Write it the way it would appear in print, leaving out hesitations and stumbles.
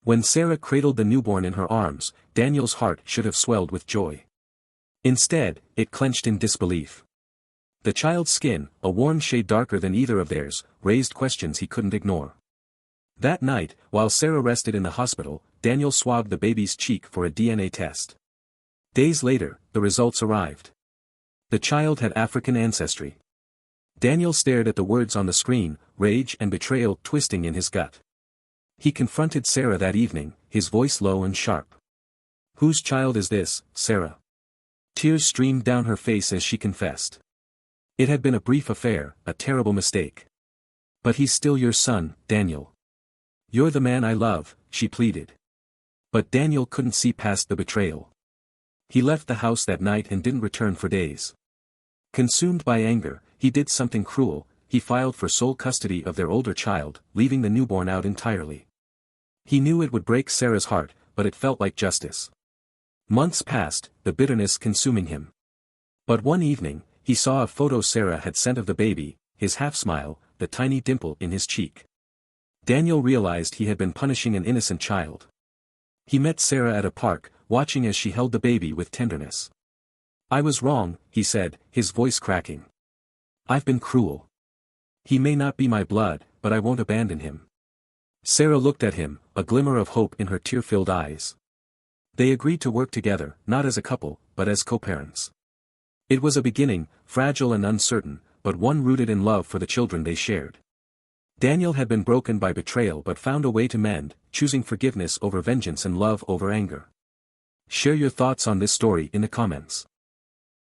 When Sarah cradled the newborn in her arms, Daniel's heart should have swelled with joy. Instead, it clenched in disbelief. The child's skin, a warm shade darker than either of theirs, raised questions he couldn't ignore. That night, while Sarah rested in the hospital, Daniel swabbed the baby's cheek for a DNA test. Days later, the results arrived. The child had African ancestry. Daniel stared at the words on the screen, rage and betrayal twisting in his gut. He confronted Sarah that evening, his voice low and sharp. "Whose child is this, Sarah?" Tears streamed down her face as she confessed. "It had been a brief affair, a terrible mistake. But he's still your son, Daniel. You're the man I love," she pleaded. But Daniel couldn't see past the betrayal. He left the house that night and didn't return for days. Consumed by anger, he did something cruel. He filed for sole custody of their older child, leaving the newborn out entirely. He knew it would break Sarah's heart, but it felt like justice. Months passed, the bitterness consuming him. But one evening, he saw a photo Sarah had sent of the baby, his half-smile, the tiny dimple in his cheek. Daniel realized he had been punishing an innocent child. He met Sarah at a park, watching as she held the baby with tenderness. "I was wrong," he said, his voice cracking. "I've been cruel. He may not be my blood, but I won't abandon him." Sarah looked at him, a glimmer of hope in her tear-filled eyes. They agreed to work together, not as a couple, but as co-parents. It was a beginning, fragile and uncertain, but one rooted in love for the children they shared. Daniel had been broken by betrayal but found a way to mend, choosing forgiveness over vengeance and love over anger. Share your thoughts on this story in the comments.